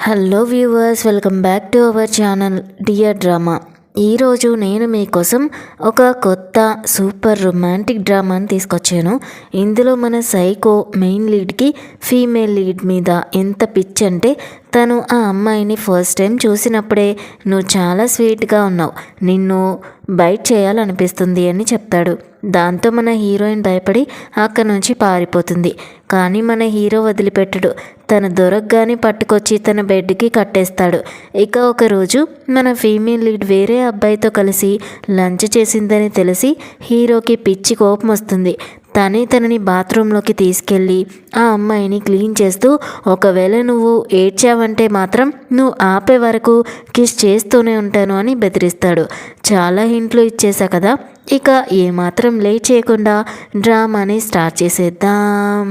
Hello viewers, welcome back to our channel dear drama. ఈరోజు నేను మీకోసం ఒక కొత్త సూపర్ రొమాంటిక్ డ్రామాని తీసుకొచ్చాను. ఇందులో మన సైకో మెయిన్ లీడ్కి ఫీమేల్ లీడ్ మీద ఎంత పిచ్ అంటే తను ఆ అమ్మాయిని ఫస్ట్ టైం చూసినప్పుడే నువ్వు చాలా స్వీట్గా ఉన్నావు, నిన్ను బైట్ చేయాలనిపిస్తుంది అని చెప్తాడు. దాంతో మన హీరోయిన్ భయపడి అక్కడి నుంచి పారిపోతుంది. కానీ మన హీరో వదిలిపెట్టడు. తన దొరకగానే పట్టుకొచ్చి తన బెడ్కి కట్టేస్తాడు. ఇక ఒకరోజు మన ఫీమేల్ లీడ్ వేరే అబ్బాయితో కలిసి లంచ్ చేసిందని తెలిసి హీరోకి పిచ్చి కోపం వస్తుంది. తనని బాత్రూంలోకి తీసుకెళ్ళి ఆ అమ్మాయిని క్లీన్ చేస్తూ, ఒకవేళ నువ్వు ఏడ్చావంటే మాత్రం నువ్వు ఆపే వరకు కిస్ చేస్తూనే ఉంటాను అని బెదిరిస్తాడు. చాలా హింట్లు ఇచ్చేసా కదా, ఇక ఏమాత్రం లేట్ చేయకుండా డ్రామాని స్టార్ట్ చేసేద్దాం.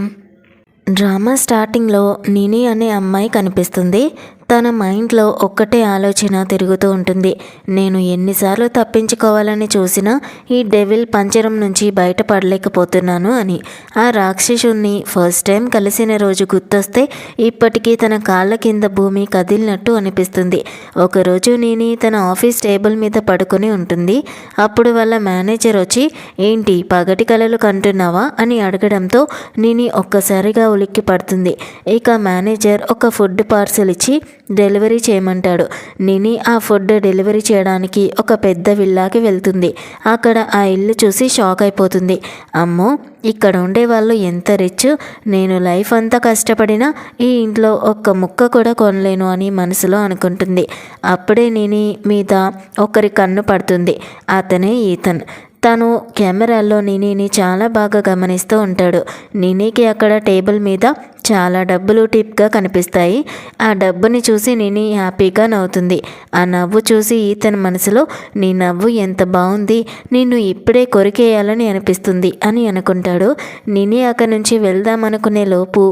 డ్రామా స్టార్టింగ్లో నిని అనే అమ్మాయి కనిపిస్తుంది. తన మైండ్లో ఒక్కటే ఆలోచన తిరుగుతూ ఉంటుంది. నేను ఎన్నిసార్లు తప్పించుకోవాలని చూసినా ఈ డెవిల్ పంజరం నుంచి బయటపడలేకపోతున్నాను అని. ఆ రాక్షసుని ఫస్ట్ టైం కలిసిన రోజు గుర్తొస్తే ఇప్పటికీ తన కాళ్ళ కింద భూమి కదిలినట్టు అనిపిస్తుంది. ఒకరోజు నేను తన ఆఫీస్ టేబుల్ మీద పడుకొని ఉంటుంది. అప్పుడు వాళ్ళ మేనేజర్ వచ్చి, ఏంటి పగటి కలలు కంటున్నావా అని అడగడంతో నేను ఒక్కసారిగా ఉలిక్కి పడుతుంది. ఇక మేనేజర్ ఒక ఫుడ్ పార్సల్ ఇచ్చి డెలివరీ చేయమంటాడు. నిని ఆ ఫుడ్ డెలివరీ చేయడానికి ఒక పెద్ద విల్లాకి వెళ్తుంది. అక్కడ ఆ ఇల్లు చూసి షాక్ అయిపోతుంది. అమ్మో, ఇక్కడ ఉండే వాళ్ళు ఎంత రిచ్, నేను లైఫ్ అంతా కష్టపడినా ఈ ఇంట్లో ఒక్క ముక్క కూడా కొనలేను అని మనసులో అనుకుంటుంది. అప్పుడే నిని మీద ఒకరి కన్ను పడుతుంది. అతనే ఈతన్. తను కెమెరాల్లో నినీని చాలా బాగా గమనిస్తూ ఉంటాడు. నినీకి అక్కడ టేబుల్ మీద చాలా డబ్బులు టిప్గా కనిపిస్తాయి. ఆ డబ్బుని చూసి నిని హ్యాపీగా నవ్వుతుంది. ఆ నవ్వు చూసి ఈతన్ మనసులో, నీ నవ్వు ఎంత బాగుంది, నిన్ను ఇప్పుడే కొరికేయాలని అనిపిస్తుంది అని అనుకుంటాడు. నిని అక్కడి నుంచి వెళ్దామనుకునే లోపు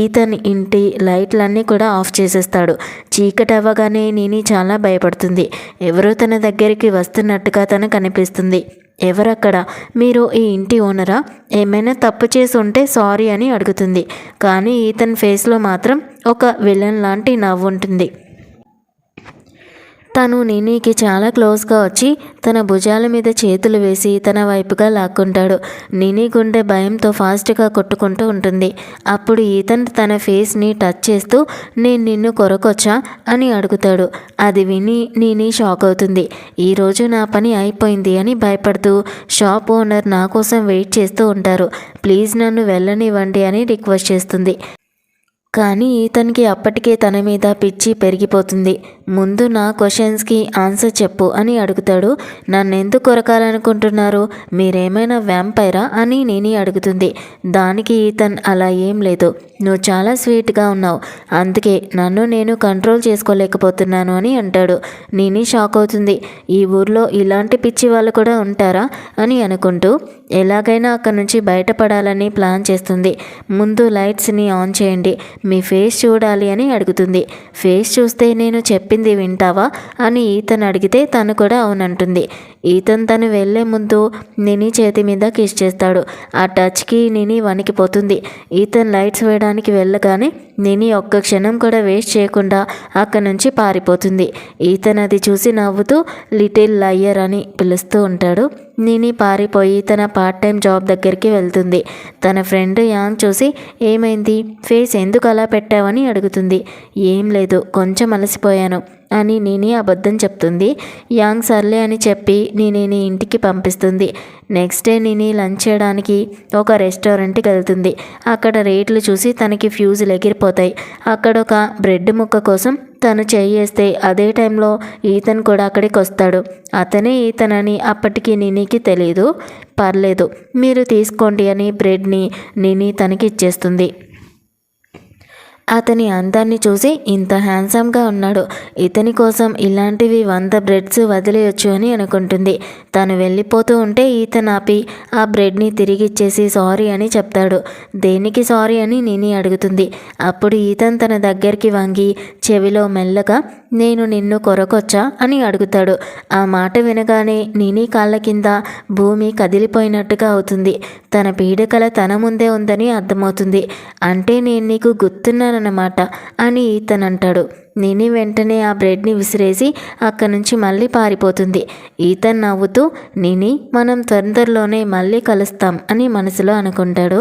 ఈతన్ ఇంటి లైట్లన్నీ కూడా ఆఫ్ చేసేస్తాడు. చీకటి అవ్వగానే నిని చాలా భయపడుతుంది. ఎవరో తన దగ్గరికి వస్తున్నట్టుగా తనకు కనిపిస్తుంది. ఎవరక్కడ, మీరు ఈ ఇంటి ఓనరా, ఏమైనా తప్పు చేసి ఉంటే సారీ అని అడుగుతుంది. కానీ ఈతన్ ఫేస్లో మాత్రం ఒక విలన్ లాంటి నవ్వు ఉంటుంది. తను నినీకి చాలా క్లోజ్గా వచ్చి తన భుజాల మీద చేతులు వేసి తన వైపుగా లాక్కుంటాడు. నిని గుండె భయంతో ఫాస్ట్గా కొట్టుకుంటూ ఉంటుంది. అప్పుడు ఈతన్ తన ఫేస్ని టచ్ చేస్తూ, నేను నిన్ను కొరకొచ్చా అని అడుగుతాడు. అది విని నిని షాక్ అవుతుంది. ఈరోజు నా పని అయిపోయింది అని భయపడుతూ, షాప్ ఓనర్ నా కోసం వెయిట్ చేస్తూ ఉంటారు, ప్లీజ్ నన్ను వెళ్ళనివ్వండి అని రిక్వెస్ట్ చేస్తుంది. కానీ ఈతన్కి అప్పటికే తన మీద పిచ్చి పెరిగిపోతుంది. ముందు నా క్వశ్చన్స్కి ఆన్సర్ చెప్పు అని అడుగుతాడు. నన్నెందుకు కొరకాలనుకుంటున్నారు, మీరేమైనా వ్యాంపైరా అని నిని అడుగుతుంది. దానికి ఈతన్, అలా ఏం లేదు, నువ్వు చాలా స్వీట్గా ఉన్నావు, అందుకే నన్ను నేను కంట్రోల్ చేసుకోలేకపోతున్నాను అని అంటాడు. నిని షాక్ అవుతుంది. ఈ ఊర్లో ఇలాంటి పిచ్చి వాళ్ళు కూడా ఉంటారా అని అనుకుంటూ ఎలాగైనా అక్కడి నుంచి బయటపడాలని ప్లాన్ చేస్తుంది. ముందు లైట్స్ని ఆన్ చేయండి, మీ ఫేస్ చూడాలి అని అడుగుతుంది. ఫేస్ చూస్తే నేను చెప్పింది వింటావా అని ఈతన్ అడిగితే తను కూడా అవునంటుంది. ఈతన్ తను వెళ్లే ముందు నిని చేతి మీద కిస్ చేస్తాడు. ఆ టచ్కి నిని వణికిపోతుంది. ఈతన్ లైట్స్ వేయడానికి వెళ్ళగానే నిని ఒక్క క్షణం కూడా వేస్ట్ చేయకుండా అక్కడి నుంచి పారిపోతుంది. ఈతన్ అది చూసి నవ్వుతూ లిటిల్ లయర్ అని పిలుస్తూ ఉంటాడు. నిని పారిపోయి తన పార్ట్ టైం జాబ్ దగ్గరికి వెళ్తుంది. తన ఫ్రెండ్ యాంగ్ చూసి, ఏమైంది, ఫేస్ ఎందుకు అలా పెట్టావని అడుగుతుంది. ఏం లేదు, కొంచెం అలసిపోయాను అని నిని అబద్ధం చెప్తుంది. యాంగ్ సర్లే అని చెప్పి నినిని ఇంటికి పంపిస్తుంది. నెక్స్ట్ డే నిని లంచ్ చేయడానికి ఒక రెస్టారెంట్కి వెళ్తుంది. అక్కడ రేట్లు చూసి తనకి ఫ్యూజులు ఎగిరిపోతాయి. అక్కడ ఒక బ్రెడ్ ముక్క కోసం తను చేయేస్తే అదే టైంలో ఈతన్ కూడా అక్కడికి వస్తాడు. అతనే ఈతన్ అని అప్పటికి నినికి తెలీదు. పర్లేదు, మీరు తీసుకోండి అని బ్రెడ్ని నిని తనకి ఇచ్చేస్తుంది. అతని అందాన్ని చూసి, ఇంత హ్యాండ్సమ్గా ఉన్నాడు, ఇతని కోసం ఇలాంటివి 100 బ్రెడ్స్ వదిలేయొచ్చు అని అనుకుంటుంది. తను వెళ్ళిపోతూ ఉంటే ఈతన్ ఆపి ఆ బ్రెడ్ని తిరిగి ఇచ్చేసి సారీ అని చెప్తాడు. దేనికి సారీ అని నిని అడుగుతుంది. అప్పుడు ఈతన్ తన దగ్గరికి వంగి చెవిలో మెల్లగా, నేను నిన్ను కొరకొచ్చా అని అడుగుతాడు. ఆ మాట వినగానే నిని కాళ్ళ కింద భూమి కదిలిపోయినట్టుగా అవుతుంది. తన పీడకల తన ముందే ఉందని అర్థమవుతుంది. అంటే నేను నీకు గుర్తున్నానన్నమాట అని ఈతన్ అంటాడు. నిని వెంటనే ఆ బ్రెడ్ని విసిరేసి అక్కడి నుంచి మళ్ళీ పారిపోతుంది. ఈతన్ నవ్వుతూ నిని మనం తొందరలోనే మళ్ళీ కలుస్తాం అని మనసులో అనుకుంటాడు.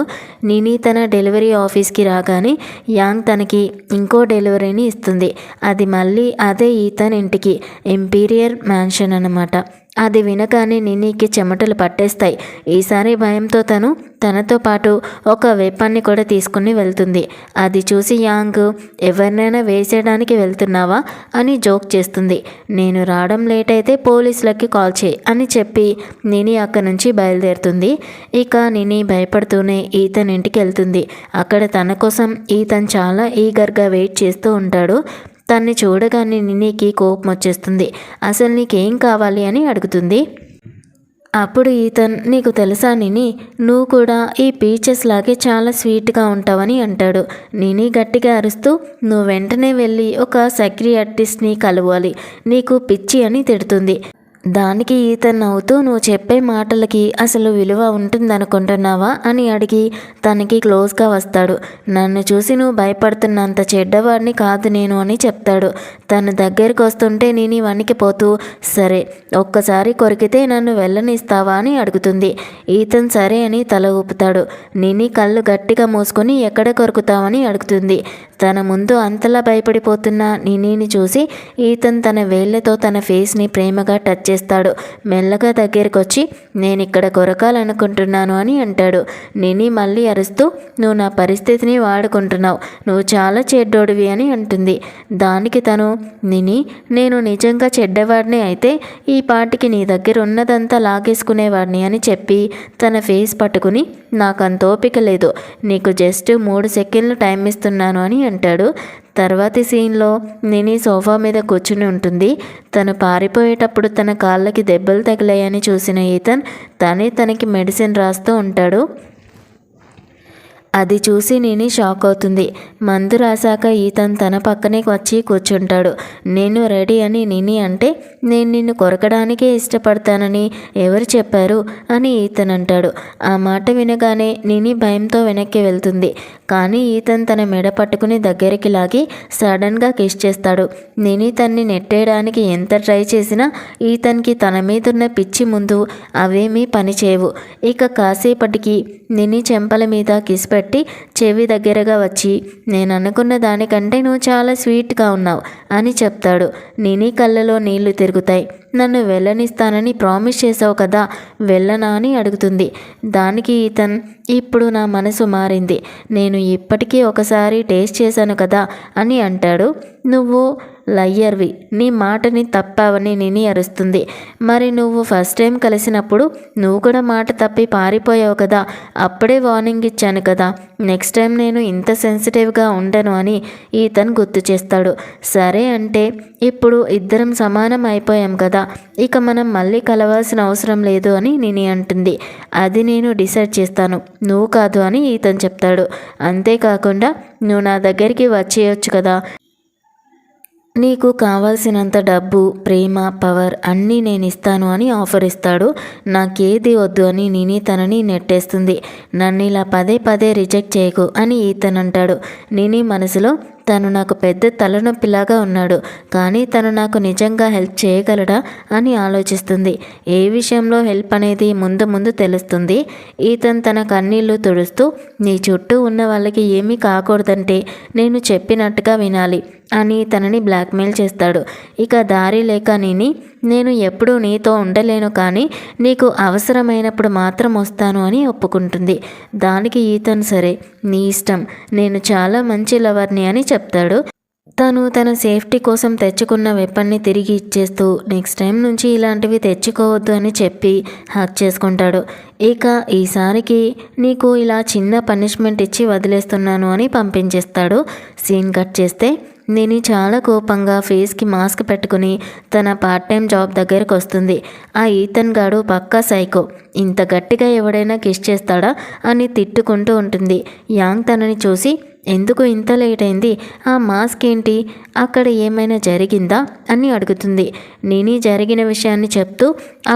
నిని తన డెలివరీ ఆఫీస్కి రాగానే యాంగ్ తనకి ఇంకో డెలివరీని ఇస్తుంది. అది మళ్ళీ అదే ఈతన్ ఇంటికి, ఇంపీరియర్ మ్యాన్షన్ అన్నమాట. అది వినగానే నిన్నీకి చెమటలు పట్టేస్తాయి. ఈసారి భయంతో తనతో పాటు ఒక వెపన్ని కూడా తీసుకుని వెళ్తుంది. అది చూసి యాంగ్ ఎవరినైనా వేసేయడానికి వెళ్తున్నావా అని జోక్ చేస్తుంది. నేను రావడం లేట్ అయితే పోలీసులకి కాల్ చేయి అని చెప్పి నిని అక్కడి నుంచి బయలుదేరుతుంది. ఇక నిని భయపడుతూనే ఈతన్ ఇంటికి వెళ్తుంది. అక్కడ తన కోసం ఈతన్ చాలా ఈగర్గా వెయిట్ చేస్తూ ఉంటాడు. తన్ని చూడగానే నినికి కోపం వచ్చేస్తుంది. అసలు నీకేం కావాలి అని అడుగుతుంది. అప్పుడు ఈతన్ నీకు తెలుసా నిని, నువ్వు కూడా ఈ పీచెస్ లాగే చాలా స్వీట్గా ఉంటావని అంటాడు. నిని గట్టిగా అరుస్తూ నువ్వు వెంటనే వెళ్ళి ఒక సైకియాట్రిస్ట్ని కలవాలి, నీకు పిచ్చి అని తిడుతుంది. దానికి ఈతన్ నవ్వుతూ నువ్వు చెప్పే మాటలకి అసలు విలువ ఉంటుందనుకుంటున్నావా అని అడిగి తనకి క్లోజ్గా వస్తాడు. నన్ను చూసి నువ్వు భయపడుతున్నంత చెడ్డవాడిని కాదు నేను అని చెప్తాడు. తను దగ్గరికి వస్తుంటే నేను వణికిపోతూ సరే ఒక్కసారి కొరికితే నన్ను వెళ్ళనిస్తావా అని అడుగుతుంది. ఈతన్ సరే అని తల ఊపుతాడు. నిని కళ్ళు గట్టిగా మూసుకొని ఎక్కడ కొరుకుతావని అడుగుతుంది. తన ముందు అంతలా భయపడిపోతున్న నినిని చూసి ఈతన్ తన వేళ్లతో తన ఫేస్ని ప్రేమగా టచ్ చేస్తాడు. మెల్లగా దగ్గరికి వచ్చి నేను ఇక్కడ కొరకాలనుకుంటున్నాను అని అంటాడు. నిని మళ్ళీ అరుస్తూ నువ్వు నా పరిస్థితిని వాడుకుంటున్నావు, నువ్వు చాలా చెడ్డోడివి అని అంటుంది. దానికి తను నిని నేను నిజంగా చెడ్డవాడిని అయితే ఈ పాటికి నీ దగ్గర ఉన్నదంతా లాగేసుకునేవాడిని అని చెప్పి తన ఫేస్ పట్టుకుని నాకంత ఓపిక లేదు, నీకు జస్ట్ 3 సెకండ్లు టైం ఇస్తున్నాను అని అంటాడు. తర్వాతి సీన్లో నిని సోఫా మీద కూర్చుని ఉంటుంది. తను పారిపోయేటప్పుడు తన కాళ్ళకి దెబ్బలు తగిలాయని చూసిన ఈతన్ తనకి మెడిసిన్ రాస్తూ ఉంటాడు. అది చూసి నిని షాక్ అవుతుంది. మందు రాశాక ఈతన్ తన పక్కనే వచ్చి కూర్చుంటాడు. నేను రెడీ అని నిని అంటే నేను నిన్ను కొరకడానికే ఇష్టపడతానని ఎవరు చెప్పారు అని ఈతన్ అంటాడు. ఆ మాట వినగానే నిని భయంతో వెనక్కి వెళ్తుంది. కానీ ఈతన్ తన మెడ పట్టుకుని దగ్గరికి లాగి సడన్గా కిస్ చేస్తాడు. నిని తన్ని నెట్టేయడానికి ఎంత ట్రై చేసినా ఈతన్కి తన మీదున్న పిచ్చి ముందు అవేమీ పనిచేయవు. ఇక కాసేపటికి నిని చెంపల మీద కిస్ పెట్టి చెవి దగ్గరగా వచ్చి నేను అనుకున్న దానికంటే నువ్వు చాలా స్వీట్గా ఉన్నావు అని చెప్తాడు. నిని కళ్ళలో నీళ్లు తిరుగుతాయి. నన్ను వెళ్ళనిస్తానని ప్రామిస్ చేసావు కదా, వెళ్ళనా అని అడుగుతుంది. దానికి ఈతన్ ఇప్పుడు నా మనసు మారింది, నేను ఇప్పటికీ ఒకసారి టేస్ట్ చేశాను కదా అని అంటాడు. నువ్వు లయ్యర్వి, నీ మాటని తప్పావని నిని అరుస్తుంది. మరి నువ్వు ఫస్ట్ టైం కలిసినప్పుడు నువ్వు కూడా మాట తప్పి పారిపోయావు కదా, అప్పుడే వార్నింగ్ ఇచ్చాను కదా, నెక్స్ట్ టైం నేను ఇంత సెన్సిటివ్గా ఉండను అని ఈతన్ గుర్తు చేస్తాడు. సరే అంటే ఇప్పుడు ఇద్దరం సమానం అయిపోయాం కదా, ఇక మనం మళ్ళీ కలవాల్సిన అవసరం లేదు అని నిని అంటుంది. అది నేను డిసైడ్ చేస్తాను, నువ్వు కాదు అని ఈతన్ చెప్తాడు. అంతేకాకుండా నువ్వు నా దగ్గరికి వచ్చేయొచ్చు కదా, నీకు కావాల్సినంత డబ్బు, ప్రేమ, పవర్ అన్నీ నేను ఇస్తాను అని ఆఫర్ ఇస్తాడు. నాకేది వద్దు అని నిని తనని నెట్టేస్తుంది. నన్ను ఇలా పదే పదే రిజెక్ట్ చేయకు అని ఈతన్ అంటాడు. నిని మనసులో తను నాకు పెద్ద తలనొప్పిలాగా ఉన్నాడు, కానీ తను నాకు నిజంగా హెల్ప్ చేయగలడా అని ఆలోచిస్తుంది. ఏ విషయంలో హెల్ప్ అనేది ముందు ముందు తెలుస్తుంది. ఈతన్ తన కన్నీళ్లు తుడుస్తూ నీ చుట్టూ ఉన్న వాళ్ళకి ఏమీ కాకూడదంటే నేను చెప్పినట్టుగా వినాలి అని తనని బ్లాక్మెయిల్ చేస్తాడు. ఇక దారి లేక నేను ఎప్పుడూ నీతో ఉండలేను, కానీ నీకు అవసరమైనప్పుడు మాత్రం వస్తాను అని ఒప్పుకుంటుంది. దానికి ఈతన్ సరే నీ ఇష్టం, నేను చాలా మంచి లవర్ని అని చెప్తాడు. తను తన సేఫ్టీ కోసం తెచ్చుకున్న వెపన్ని తిరిగి ఇచ్చేస్తూ నెక్స్ట్ టైం నుంచి ఇలాంటివి తెచ్చుకోవద్దు అని చెప్పి హక్ చేసుకుంటాడు. ఇక ఈసారికి నీకు ఇలా చిన్న పనిష్మెంట్ ఇచ్చి వదిలేస్తున్నాను అని పంపించేస్తాడు. సీన్ కట్ చేస్తే నిని చాలా కోపంగా ఫేస్కి మాస్క్ పెట్టుకుని తన పార్ట్ టైం జాబ్ దగ్గరకు వస్తుంది. ఆ ఈతన్ గాడు పక్కా సైకో, ఇంత గట్టిగా ఎవడైనా కిస్ చేస్తాడా అని తిట్టుకుంటూ ఉంటుంది. యాంగ్ తనని చూసి ఎందుకు ఇంత లేట్ అయింది? ఆ మాస్క్ ఏంటి? అక్కడ ఏమైనా జరిగిందా అని అడుగుతుంది. నిని జరిగిన విషయాన్ని చెప్తూ,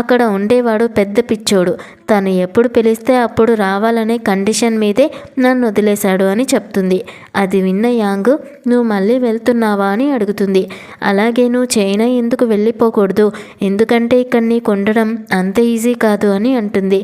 అక్కడ ఉండేవాడు పెద్ద పిచ్చోడు, తను ఎప్పుడు పిలిస్తే అప్పుడు రావాలనే కండిషన్ మీదే నన్ను వదిలేశాడు అని చెప్తుంది. అది విన్న యాంగ్, నువ్వు మళ్ళీ వెళ్తున్నావా అని అడుగుతుంది. అలాగే నువ్వు చైనా ఎందుకు వెళ్ళిపోకూడదు? ఎందుకంటే ఇక్కడ నీకు ఉండడం అంత ఈజీ కాదు అని అంటుంది.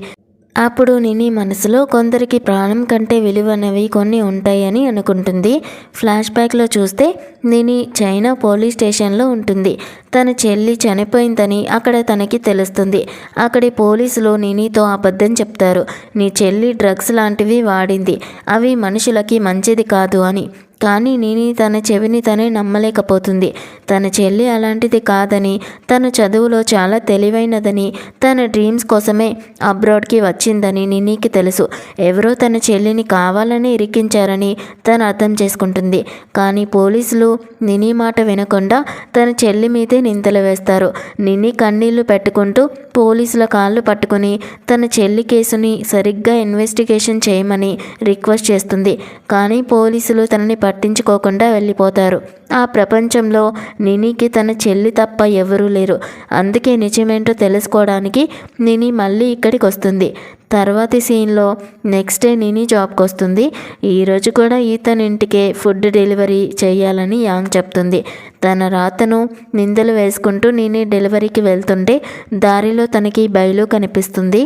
అప్పుడు నిని మనసులో కొందరికి ప్రాణం కంటే విలువైనవి కొన్ని ఉంటాయని అనుకుంటుంది. ఫ్లాష్ బ్యాక్లో చూస్తే నిని చైనా పోలీస్ స్టేషన్లో ఉంటుంది. తన చెల్లి చనిపోయిందని అక్కడ తనకి తెలుస్తుంది. అక్కడి పోలీసులు నినితో అబద్ధం చెప్తారు. నీ చెల్లి డ్రగ్స్ లాంటివి వాడింది, అవి మనుషులకి మంచిది కాదు అని. కానీ నిని తన చెవిని తనే నమ్మలేకపోతుంది. తన చెల్లి అలాంటిది కాదని, తన చదువులో చాలా తెలివైనదని, తన డ్రీమ్స్ కోసమే అబ్రాడ్కి వచ్చిందని నినికి తెలుసు. ఎవరో తన చెల్లిని కావాలని ఇరికించారని తను అర్థం చేసుకుంటుంది. కానీ పోలీసులు నిని మాట వినకుండా తన చెల్లి మీదే నిందలు వేస్తారు. నిని కన్నీళ్లు పెట్టుకుంటూ పోలీసుల కాళ్ళు పట్టుకుని తన చెల్లి కేసుని సరిగ్గా ఇన్వెస్టిగేషన్ చేయమని రిక్వెస్ట్ చేస్తుంది. కానీ పోలీసులు తనని పట్టించుకోకుండా వెళ్ళిపోతారు. ఆ ప్రపంచంలో నినికి తన చెల్లి తప్ప ఎవరూ లేరు. అందుకే నిజమేంటో తెలుసుకోవడానికి నిని మళ్ళీ ఇక్కడికి వస్తుంది. తర్వాతి సీన్లో నెక్స్ట్ డే నిని జాబ్కి వస్తుంది. ఈరోజు కూడా ఈతన్ ఇంటికే ఫుడ్ డెలివరీ చేయాలని యాంగ్ చెప్తుంది. తన రాతను నిందలు వేసుకుంటూ నిని డెలివరీకి వెళ్తుంటే దారిలో తనకి బయలు కనిపిస్తుంది.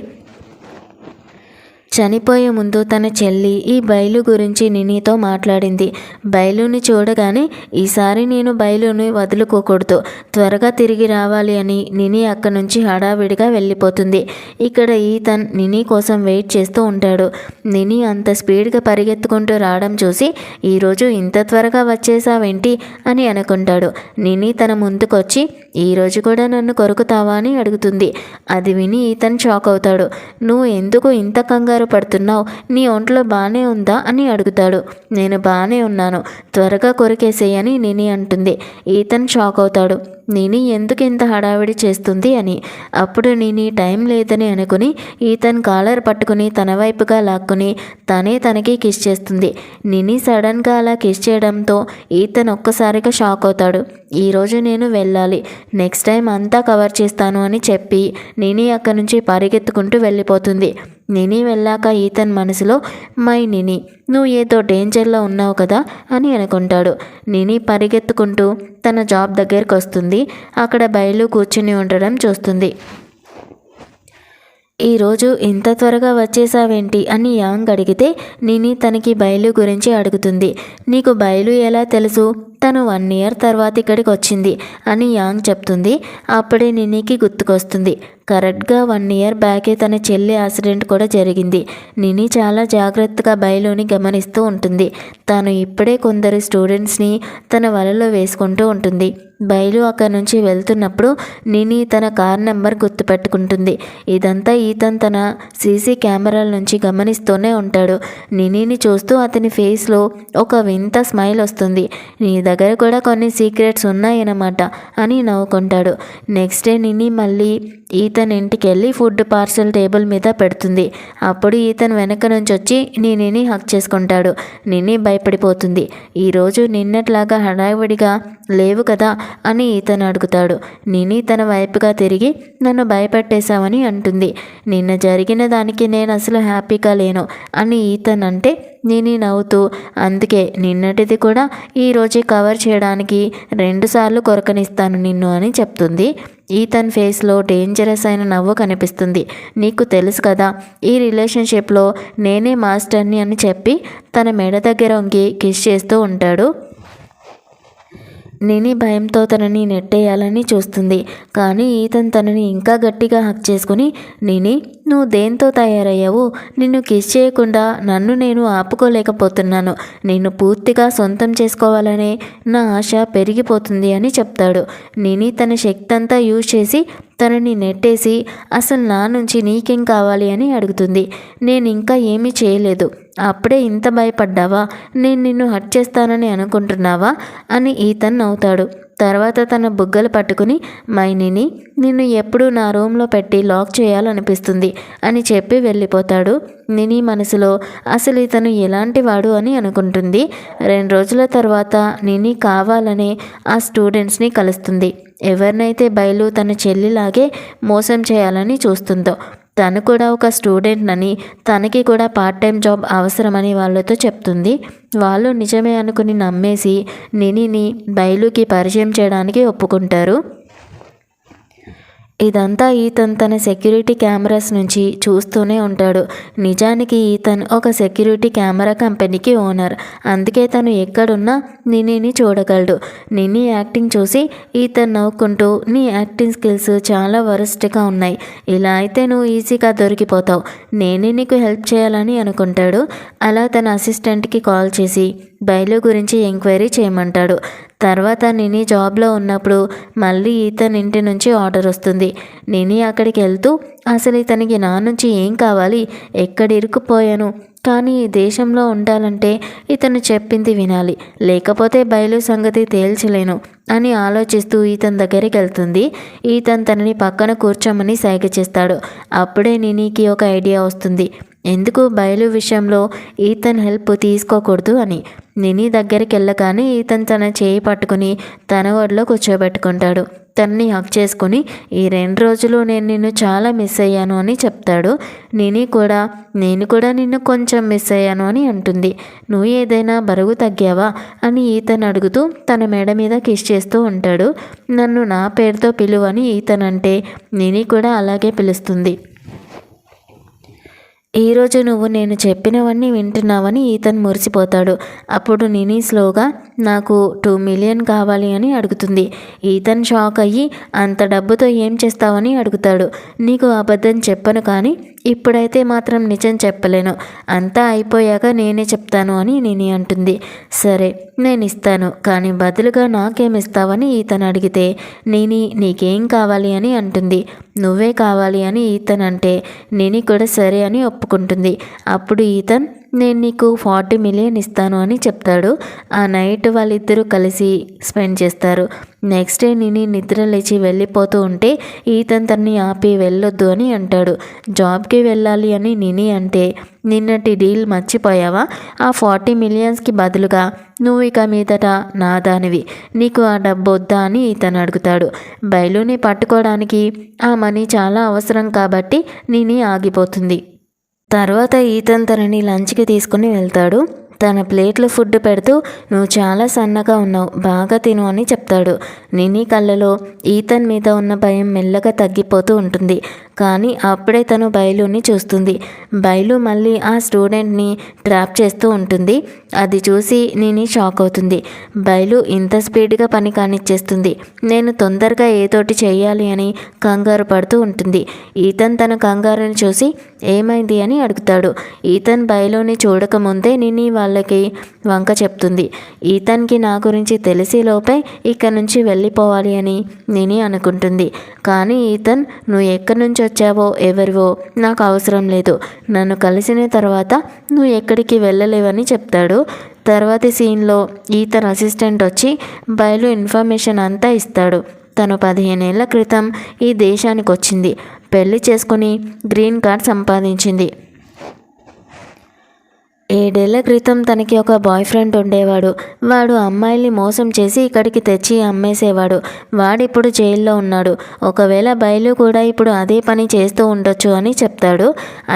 చనిపోయే ముందు తన చెల్లి ఈ బయలు గురించి నినితో మాట్లాడింది. బయలుని చూడగానే ఈసారి నేను బయలుని వదులుకోకూడదు, త్వరగా తిరిగి రావాలి అని నిని అక్కడి నుంచి హడావిడిగా వెళ్ళిపోతుంది. ఇక్కడ ఈతన్ నిని కోసం వెయిట్ చేస్తూ ఉంటాడు. నిని అంత స్పీడ్గా పరిగెత్తుకుంటూ రావడం చూసి ఈరోజు ఇంత త్వరగా వచ్చేసావేంటి అని అనుకుంటాడు. నిని తన ముందుకొచ్చి ఈరోజు కూడా నన్ను కొరుకుతావా అని అడుగుతుంది. అది విని ఈతన్ షాక్ అవుతాడు. నువ్వు ఎందుకు ఇంత కంగారు పడుతున్నావు? నీ ఒంట్లో బాగానే ఉందా అని అడుగుతాడు. నేను బాగానే ఉన్నాను, త్వరగా కొరికేసేయని నిని అంటుంది. ఈతన్ షాక్ అవుతాడు. నిని ఎందుకు ఇంత హడావిడి చేస్తుంది అని. అప్పుడు నిని టైం లేదని అనుకుని ఈతన్ కాలర్ పట్టుకుని తన వైపుగా లాక్కుని తనే తనకి కిస్ చేస్తుంది. నిని సడన్గా అలా కిస్ చేయడంతో ఈతన్ ఒక్కసారిగా షాక్ అవుతాడు. ఈరోజు నేను వెళ్ళాలి, నెక్స్ట్ టైం అంతా కవర్ చేస్తాను అని చెప్పి నిని అక్కడి నుంచి పరిగెత్తుకుంటూ వెళ్ళిపోతుంది. నిని వెళ్ళాక ఈతన్ మనసులో, మై నిని, నువ్వు ఏదో డేంజర్లో ఉన్నావు కదా అని అనుకుంటాడు. నిని పరిగెత్తుకుంటూ తన జాబ్ దగ్గరికి వస్తుంది. అక్కడ బయలు కూర్చుని ఉండడం చూస్తుంది. ఈరోజు ఇంత త్వరగా వచ్చేసావేంటి అని యాంగ్ అడిగితే నిని తనకి బయలు గురించి అడుగుతుంది. నీకు బయలు ఎలా తెలుసు? తను 1 ఇయర్ తర్వాత ఇక్కడికి వచ్చింది అని యాంగ్ చెప్తుంది. అప్పుడే నినికి గుర్తుకొస్తుంది, కరెక్ట్గా 1 ఇయర్ బ్యాకే తన చెల్లి యాక్సిడెంట్ కూడా జరిగింది. నిని చాలా జాగ్రత్తగా బయలుని గమనిస్తూ ఉంటుంది. తాను ఇప్పుడే కొందరు స్టూడెంట్స్ని తన వలలో వేసుకుంటూ ఉంటుంది. బయలు అక్కడి నుంచి వెళ్తున్నప్పుడు నిని తన కార్ నెంబర్ గుర్తుపెట్టుకుంటుంది. ఇదంతా ఈతన్ తన సీసీ కెమెరాల నుంచి గమనిస్తూనే ఉంటాడు. నినిని చూస్తూ అతని ఫేస్లో ఒక వింత స్మైల్ వస్తుంది. నీ దగ్గర కూడా కొన్ని సీక్రెట్స్ ఉన్నాయన్నమాట అని నవ్వుకుంటాడు. నెక్స్ట్ డే నిని మళ్ళీ ఈతన్ ఇంటికి వెళ్ళి ఫుడ్ పార్సల్ టేబుల్ మీద పెడుతుంది. అప్పుడు ఈతన్ వెనక నుంచి వచ్చి నినిని హక్ చేసుకుంటాడు. నిని భయపడిపోతుంది. ఈరోజు నిన్నట్లాగా హడావిడిగా లేవు కదా అని ఈతన్ అడుగుతాడు. నిని తన వైపుగా తిరిగి నన్ను భయపెట్టేశావని అంటుంది. నిన్న జరిగిన దానికి నేను అసలు హ్యాపీగా లేను అని ఈతన్ అంటే నిని నవ్వుతూ, అందుకే నిన్నటిది కూడా ఈరోజే కవర్ చేయడానికి 2 సార్లు కొరకనిస్తాను నిన్ను అని చెప్తుంది. ఈతన్ ఫేస్లో డేంజరస్ అయిన నవ్వు కనిపిస్తుంది. నీకు తెలుసు కదా, ఈ రిలేషన్షిప్లో నేనే మాస్టర్ని అని చెప్పి తన మెడ దగ్గర వంగి కిస్ చేస్తూ ఉంటాడు. నిని భయంతో తనని నెట్టేయాలని చూస్తుంది. కానీ ఈతన్ తనని ఇంకా గట్టిగా హక్ చేసుకుని, నిని, నువ్వు దేంతో తయారయ్యావు? నిన్ను కిస్ చేయకుండా నన్ను నేను ఆపుకోలేకపోతున్నాను. నిన్ను పూర్తిగా సొంతం చేసుకోవాలనే నా ఆశ పెరిగిపోతుంది అని చెప్తాడు. నిని తన శక్తి అంతా యూజ్ చేసి తనని నెట్టేసి, అసలు నా నుంచి నీకేం కావాలి అని అడుగుతుంది. నేను ఇంకా ఏమీ చేయలేదు, అప్పుడే ఇంత భయపడ్డావా? నేను నిన్ను హట్ చేస్తానని అనుకుంటున్నావా అని ఈతన్ నవ్వుతాడు. తర్వాత తన బుగ్గలు పట్టుకుని మైనిని నిన్ను ఎప్పుడూ నా రూమ్లో పెట్టి లాక్ చేయాలనిపిస్తుంది అని చెప్పి వెళ్ళిపోతాడు. నిని మనసులో అసలు ఇతను ఎలాంటి వాడు అని అనుకుంటుంది. 2 రోజుల తర్వాత నిని కావాలనే ఆ స్టూడెంట్స్ని కలుస్తుంది. ఎవరినైతే బయలు తన చెల్లిలాగే మోసం చేయాలని చూస్తుందో, తను కూడా ఒక స్టూడెంట్ అని, తనకి కూడా పార్ట్ టైం జాబ్ అవసరమని వాళ్ళతో చెప్తుంది. వాళ్ళు నిజమే అనుకుని నమ్మేసి నినిని బయలుకి పరిచయం చేయడానికి ఒప్పుకుంటారు. ఇదంతా ఈతన్ తన సెక్యూరిటీ కెమెరాస్ నుంచి చూస్తూనే ఉంటాడు. నిజానికి ఈతన్ ఒక సెక్యూరిటీ కెమెరా కంపెనీకి ఓనర్. అందుకే తను ఎక్కడున్నా నినిని చూడగలడు. నిని యాక్టింగ్ చూసి ఈతన్ నవ్వుకుంటూ, నీ యాక్టింగ్ స్కిల్స్ చాలా వరస్ట్గా ఉన్నాయి, ఇలా అయితే నువ్వు ఈజీగా దొరికిపోతావు, నేనే నీకు హెల్ప్ చేయాలని అనుకుంటాడు. అలా తన అసిస్టెంట్కి కాల్ చేసి బయలు గురించి ఎంక్వైరీ చేయమంటాడు. తర్వాత నిని జాబ్లో ఉన్నప్పుడు మళ్ళీ ఈతన్ ఇంటి నుంచి ఆర్డర్ వస్తుంది. నిని అక్కడికి వెళ్తూ, అసలు ఇతనికి నా నుంచి ఏం కావాలి, ఎక్కడ ఇరుక్కుపోయాను, కానీ ఈ దేశంలో ఉండాలంటే ఇతను చెప్పింది వినాలి, లేకపోతే బయలు సంగతి తేల్చలేను అని ఆలోచిస్తూ ఈతన్ దగ్గరికి వెళ్తుంది. ఈతన్ తనని పక్కన కూర్చోమని సైగ చేస్తాడు. అప్పుడే నినికి ఒక ఐడియా వస్తుంది, ఎందుకు బయలు విషయంలో ఈతన్ హెల్ప్ తీసుకోకూడదు అని. నిని దగ్గరికి వెళ్ళగానే ఈతన్ తన చేయి పట్టుకుని తన ఒడిలో కూర్చోబెట్టుకుంటాడు. తనని హక్ చేసుకుని, ఈ 2 రోజులు నేను నిన్ను చాలా మిస్ అయ్యాను అని చెప్తాడు. నిని కూడా నేను కూడా నిన్ను కొంచెం మిస్ అయ్యాను అని అంటుంది. నువ్వు ఏదైనా బరువు తగ్గావా అని ఈతన్ అడుగుతూ తన మెడ మీద కిస్ చేస్తూ ఉంటాడు. నన్ను నా పేరుతో పిలువని ఈతన్ అంటే నిని కూడా అలాగే పిలుస్తుంది. ఈరోజు నువ్వు నేను చెప్పినవన్నీ వింటున్నావని ఈతన్ మురిసిపోతాడు. అప్పుడు నిని స్లోగా నాకు 2 మిలియన్ కావాలి అని అడుగుతుంది. ఈతన్ షాక్ అయ్యి అంత డబ్బుతో ఏం చేస్తావని అడుగుతాడు. నీకు అబద్ధం చెప్పను, కానీ ఇప్పుడైతే మాత్రం నిజం చెప్పలేను, అంతా అయిపోయాక నేనే చెప్తాను అని నిని అంటుంది. సరే నేను ఇస్తాను, కానీ బదులుగా నాకేమిస్తావని ఈతన్ అడిగితే నిని నీకేం కావాలి అని అంటుంది. నువ్వే కావాలి అని ఈతన్ అంటే నిని కూడా సరే అని ఒప్పుకుంటుంది. అప్పుడు ఈతన్ నేను నీకు 40 మిలియన్ ఇస్తాను అని చెప్తాడు. ఆ నైట్ వాళ్ళిద్దరూ కలిసి స్పెండ్ చేస్తారు. నెక్స్ట్ డే నిని నిద్ర లేచి వెళ్ళిపోతూ ఉంటే ఈతన్ తన్ని ఆపి వెళ్ళొద్దు అని అంటాడు. జాబ్కి వెళ్ళాలి అని నిని అంటే నిన్నటి డీల్ మర్చిపోయావా, ఆ 40 మిలియన్స్కి బదులుగా నువ్వు ఇక మీదట నా దానివి, నీకు ఆ డబ్బు వద్దా అని ఈతన్ అడుగుతాడు. బయలుని పట్టుకోవడానికి ఆ మనీ చాలా అవసరం కాబట్టి నిని ఆగిపోతుంది. తర్వాత ఈతన్ తనని లంచ్కి తీసుకుని వెళ్తాడు. తన ప్లేట్లో ఫుడ్ పెడుతూ నువ్వు చాలా సన్నగా ఉన్నావు, బాగా తిను అని చెప్తాడు. నిని కళ్ళలో ఈతన్ మీద ఉన్న భయం మెల్లగా తగ్గిపోతూ ఉంటుంది. కానీ అప్పుడే తను బయలుని చూస్తుంది. బయలు మళ్ళీ ఆ స్టూడెంట్ని ట్రాప్ చేస్తూ ఉంటుంది. అది చూసి నిని షాక్ అవుతుంది. బయలు ఇంత స్పీడ్గా పని కానిచ్చేస్తుంది. నేను తొందరగా ఏదోటి చేయాలి అని కంగారు పడుతూ ఉంటుంది. ఈతన్ తన కంగారుని చూసి ఏమైంది అని అడుగుతాడు. ఈతన్ బయలుని చూడకముందే నిని వాళ్ళకి వంక చెప్తుంది. ఈతన్కి నా గురించి తెలిసే లోపే ఇక్కడ నుంచి వెళ్ళిపోవాలి అని నిని అనుకుంటుంది. కానీ ఈతన్ నువ్వు ఎక్కడి నుంచి వచ్చావో ఎవరివో నాకు అవసరం లేదు, నన్ను కలిసిన తర్వాత నువ్వు ఎక్కడికి వెళ్ళలేవని చెప్తాడు. తర్వాతి సీన్లో ఈతన్ అసిస్టెంట్ వచ్చి బయలు ఇన్ఫర్మేషన్ అంతా ఇస్తాడు. తను 15 ఏళ్ల క్రితం ఈ దేశానికి వచ్చింది, పెళ్లి చేసుకుని గ్రీన్ కార్డ్ సంపాదించింది. 7 ఏళ్ల క్రితం తనకి ఒక బాయ్ ఫ్రెండ్ ఉండేవాడు. వాడు అమ్మాయిల్ని మోసం చేసి ఇక్కడికి తెచ్చి అమ్మేసేవాడు. వాడిప్పుడు జైల్లో ఉన్నాడు. ఒకవేళ బయలు కూడా ఇప్పుడు అదే పని చేస్తూ ఉండొచ్చు అని చెప్తాడు.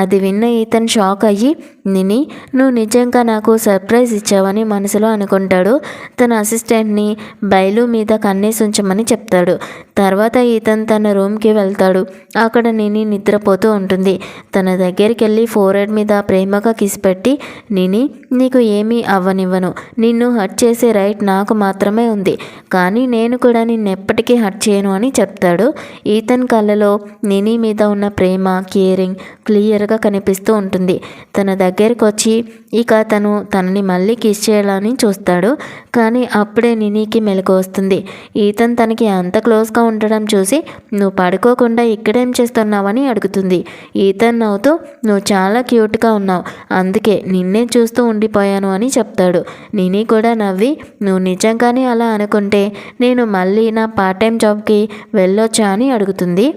అది విన్న ఈతన్ షాక్ అయ్యి నిని నువ్వు నిజంగా నాకు సర్ప్రైజ్ ఇచ్చావని మనసులో అనుకుంటాడు. తన అసిస్టెంట్ని బయలు మీద కన్నేసి ఉంచమని చెప్తాడు. తర్వాత ఈతన్ తన రూమ్కి వెళ్తాడు. అక్కడ నిని నిద్రపోతూ ఉంటుంది. తన దగ్గరికి వెళ్ళి ఫోర్హెడ్ మీద ప్రేమగా కిస్ పెట్టి నిని నీకు ఏమీ అవ్వనివ్వను, నిన్ను హర్ట్ చేసే రైట్ నాకు మాత్రమే ఉంది, కానీ నేను కూడా నిన్నెప్పటికీ హర్ట్ చేయను అని చెప్తాడు. ఈతన్ కళ్ళలో నిని మీద ఉన్న ప్రేమ, కేరింగ్ క్లియర్గా కనిపిస్తూ ఉంటుంది. తన దగ్గరికి వచ్చి ఇక తనని మళ్ళీ కిస్ చేయాలని చూస్తాడు. కానీ అప్పుడే నినికి మెలకు వస్తుంది. ఈతన్ తనకి అంత క్లోజ్గా ఉండడం చూసి నువ్వు పడుకోకుండా ఇక్కడేం చేస్తున్నావని అడుగుతుంది. ఈతన్ నవ్వుతూ నువ్వు చాలా క్యూట్గా ఉన్నావు, అందుకే నిన్ను నిన్నే చూస్తూ ఉండిపోయాను అని చెప్తాడు. నిని కూడా నవ్వి, నువ్వు నిజంగానే అలా అనుకుంటే నేను మళ్ళీ నా పార్ట్ టైం జాబ్కి వెళ్ళొచ్చా అని అడుగుతుంది.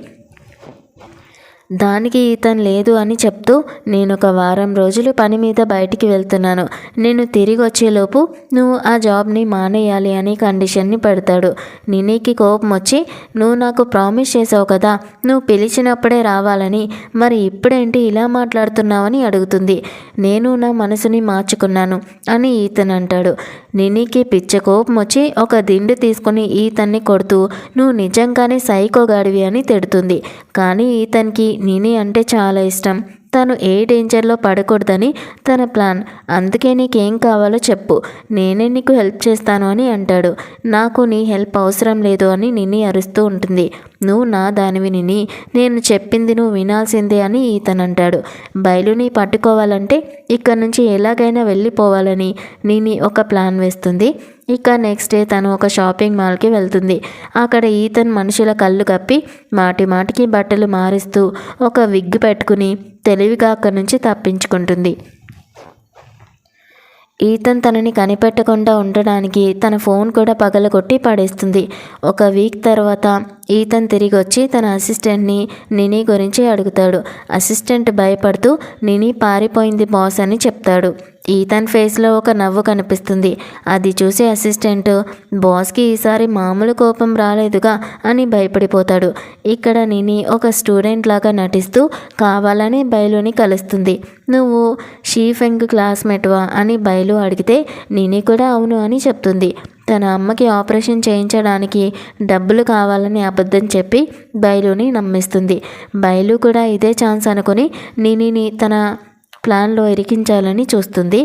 దానికి ఇతను లేదు అని చెప్తూ, నేను ఒక వారం రోజులు పని మీద బయటికి వెళ్తున్నాను, నేను తిరిగి వచ్చేలోపు నువ్వు ఆ జాబ్ని మానేయాలి అని కండిషన్ని పెడతాడు. నినికి కోపం వచ్చి, నువ్వు నాకు ప్రామిస్ చేసావు కదా నువ్వు పిలిచినప్పుడే రావాలని, మరి ఇప్పుడేంటి ఇలా మాట్లాడుతున్నావని అడుగుతుంది. నేను నా మనసుని మార్చుకున్నాను అని ఈతన్ అంటాడు. నినికి పిచ్చ కోపం వచ్చి ఒక దిండు తీసుకుని ఈతన్ని కొడుతూ, నువ్వు నిజంగానే సైకోగాడివి అని తిడుతుంది. కానీ ఈతన్కి నిని అంటే చాలా ఇష్టం. తను ఏ డేంజర్లో పడకూడదని తన ప్లాన్. అందుకే నీకేం కావాలో చెప్పు, నేనే నీకు హెల్ప్ చేస్తాను అని అంటాడు. నాకు నీ హెల్ప్ అవసరం లేదు అని నిని అరుస్తూ ఉంటుంది. నువ్వు నా దానివి నిని, నేను చెప్పింది నువ్వు వినాల్సిందే అని ఈతన్ అంటాడు. బయలుని పట్టుకోవాలంటే ఇక్కడ నుంచి ఎలాగైనా వెళ్ళిపోవాలని నిని ఒక ప్లాన్ వేస్తుంది. ఇక నెక్స్ట్ డే తను ఒక షాపింగ్ మాల్కి వెళ్తుంది. అక్కడ ఈతన్ మనుషుల కళ్ళు కప్పి మాటి మాటికి బట్టలు మారుస్తూ ఒక విగ్ పెట్టుకుని తెలివిగా అక్కడి నుంచి తప్పించుకుంటుంది. ఈతన్ తనని కనిపెట్టకుండా ఉండడానికి తన ఫోన్ కూడా పగలగొట్టి పడేస్తుంది. ఒక వీక్ తర్వాత ఈతన్ తిరిగి వచ్చి తన అసిస్టెంట్ని నిని గురించి అడుగుతాడు. అసిస్టెంట్ భయపడుతూ నిని పారిపోయింది బాస్ అని చెప్తాడు. ఈతన్ ఫేస్లో ఒక నవ్వు కనిపిస్తుంది. అది చూసి అసిస్టెంట్, బాస్కి ఈసారి మామూలు కోపం రాలేదుగా అని భయపడిపోతాడు. ఇక్కడ నిని ఒక స్టూడెంట్ లాగా నటిస్తూ కావాలని బయలుని కలుస్తుంది. నువ్వు షీఫెంగ్ క్లాస్మేట్వా అని బయలు అడిగితే నిని కూడా అవును అని చెప్తుంది. తన అమ్మకి ఆపరేషన్ చేయించడానికి డబ్బులు కావాలని అబద్ధం చెప్పి బయలుని నమ్మిస్తుంది. బయలు కూడా ఇదే ఛాన్స్ అనుకుని నినిని తన ప్లాన్లో ఇరికించాలని చూస్తుంది.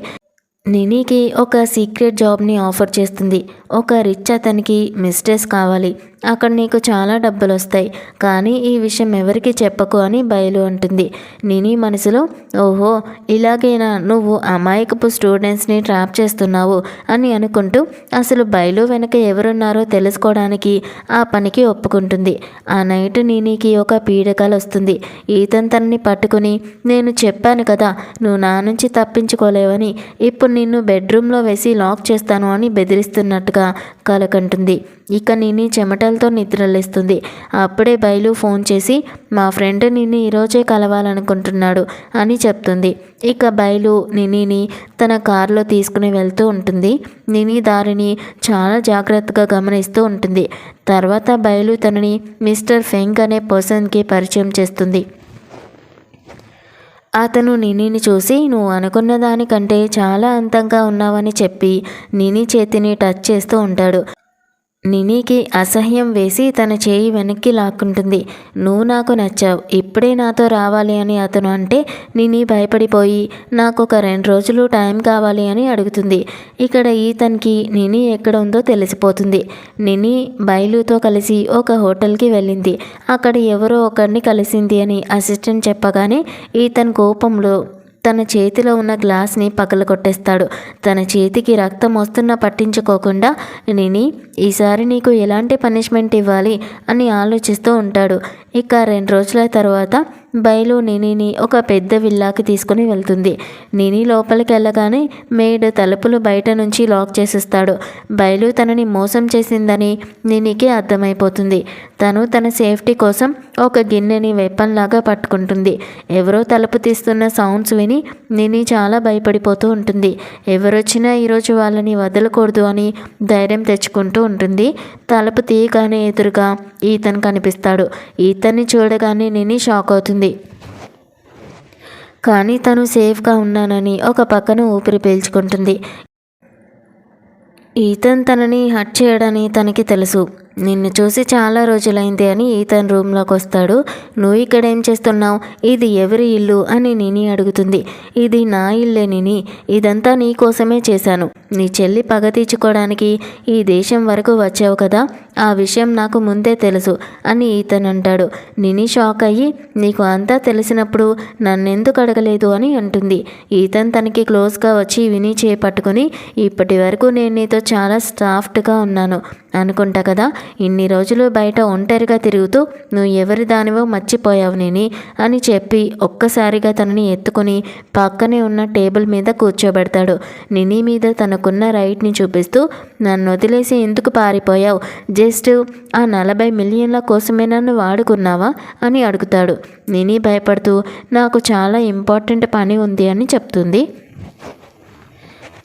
నినికి ఒక సీక్రెట్ జాబ్ని ఆఫర్ చేస్తుంది. ఒక రిచ్ అతనికి మిస్టేస్ కావాలి, అక్కడ నీకు చాలా డబ్బులు వస్తాయి, కానీ ఈ విషయం ఎవరికి చెప్పకు అని బయలు అంటుంది. నిని మనసులో, ఓహో ఇలాగైనా నువ్వు అమాయకపు స్టూడెంట్స్ని ట్రాప్ చేస్తున్నావు అని అనుకుంటూ అసలు బయలు వెనక ఎవరున్నారో తెలుసుకోవడానికి ఆ పనికి ఒప్పుకుంటుంది. ఆ నైట్ నినికి ఒక పీడకలు వస్తుంది. ఈతన్ తనని పట్టుకుని, నేను చెప్పాను కదా నువ్వు నా నుంచి తప్పించుకోలేవని, ఇప్పుడు నిన్ను బెడ్రూమ్లో వేసి లాక్ చేస్తాను అని బెదిరిస్తున్నట్టుగా కలకంటుంది. ఇక నిని చెమటలతో నిద్రలేస్తుంది. అప్పుడే బయలు ఫోన్ చేసి, మా ఫ్రెండ్ నిన్ను ఈరోజే కలవాలనుకుంటున్నాడు అని చెప్తుంది. ఇక బయలు నినిని తన కారులో తీసుకుని వెళ్తూ ఉంటుంది. నిని దారిని చాలా జాగ్రత్తగా గమనిస్తూ ఉంటుంది. తర్వాత బయలు తనని మిస్టర్ ఫెంగ్ అనే పర్సన్కి పరిచయం చేస్తుంది. అతను నినిని చూసి, నువ్వు అనుకున్న దానికంటే చాలా అందంగా ఉన్నావని చెప్పి నిని చేతిని టచ్ చేస్తూ ఉంటాడు. నినికి అసహ్యం వేసి తన చేయి వెనక్కి లాక్కుంటుంది. నువ్వు నాకు నచ్చావు, ఇప్పుడే నాతో రావాలి అని అతను అంటే నిని భయపడిపోయి నాకు ఒక 2 రోజులు టైం కావాలి అని అడుగుతుంది. ఇక్కడ ఈతన్కి నిని ఎక్కడ ఉందో తెలిసిపోతుంది. నిని బయలుతో కలిసి ఒక హోటల్కి వెళ్ళింది. అక్కడ ఎవరో ఒకరిని కలిసింది అని అసిస్టెంట్ చెప్పగానే ఈతన్ కోపంలో తన చేతిలో ఉన్న గ్లాస్ని పగలగొట్టేస్తాడు. తన చేతికి రక్తం వస్తున్నా పట్టించుకోకుండా నిని, ఈసారి నీకు ఎలాంటి పనిష్మెంట్ ఇవ్వాలి అని ఆలోచిస్తూ ఉంటాడు. ఇక 2 రోజుల తర్వాత బయలు నినిని ఒక పెద్ద విల్లాకి తీసుకుని వెళ్తుంది. నిని లోపలికి వెళ్ళగానే మేడ్ తలుపులు బయట నుంచి లాక్ చేసేస్తాడు. బయలు తనని మోసం చేసిందని నినికి అర్థమైపోతుంది. తను తన సేఫ్టీ కోసం ఒక గిన్నెని వెపన్ లాగా పట్టుకుంటుంది. ఎవరో తలుపు తీస్తున్న సౌండ్స్ విని నిని చాలా భయపడిపోతూ ఉంటుంది. ఎవరొచ్చినా ఈరోజు వాళ్ళని వదలకూడదు అని ధైర్యం తెచ్చుకుంటూ ఉంటుంది. తలుపు తీయగానే ఎదురుగా ఈతన్ కనిపిస్తాడు. ఈతన్ని చూడగానే నిని షాక్ అవుతుంది. కానీ తను సేఫ్గా ఉన్నానని ఒక పక్కన ఊపిరి పీల్చుకుంటుంది. ఈతన్ తనని హర్ట్ చేయడని తనకి తెలుసు. నిన్ను చూసి చాలా రోజులైంది అని ఈతన్ రూమ్లోకి వస్తాడు. నువ్వు ఇక్కడ ఏం చేస్తున్నావు, ఇది ఎవరి ఇల్లు అని నిని అడుగుతుంది. ఇది నా ఇల్లే నిని, ఇదంతా నీ కోసమే చేశాను. నీ చెల్లి పగ తీర్చుకోవడానికి ఈ దేశం వరకు వచ్చావు కదా, ఆ విషయం నాకు ముందే తెలుసు అని ఈతన్ అంటాడు. నిని షాక్ అయ్యి, నీకు అంతా తెలిసినప్పుడు నన్నెందుకు అడగలేదు అని అంటుంది. ఈతన్ తనకి క్లోజ్గా వచ్చి విని చేపట్టుకుని, ఇప్పటి వరకు నేను నీతో చాలా సాఫ్ట్గా ఉన్నాను, అనుకుంటా కదా, ఇన్ని రోజులు బయట ఒంటరిగా తిరుగుతూ నువ్వు ఎవరి దానివో మర్చిపోయావు నేని అని చెప్పి ఒక్కసారిగా తనని ఎత్తుకుని పక్కనే ఉన్న టేబుల్ మీద కూర్చోబెడతాడు. నిని మీద తనకున్న రైట్ని చూపిస్తూ, నన్ను వదిలేసి ఎందుకు పారిపోయావు? జస్ట్ ఆ 40 మిలియన్ల కోసమే నన్ను వాడుకున్నావా అని అడుగుతాడు. నిని భయపడుతూ నాకు చాలా ఇంపార్టెంట్ పని ఉంది అని చెప్తుంది.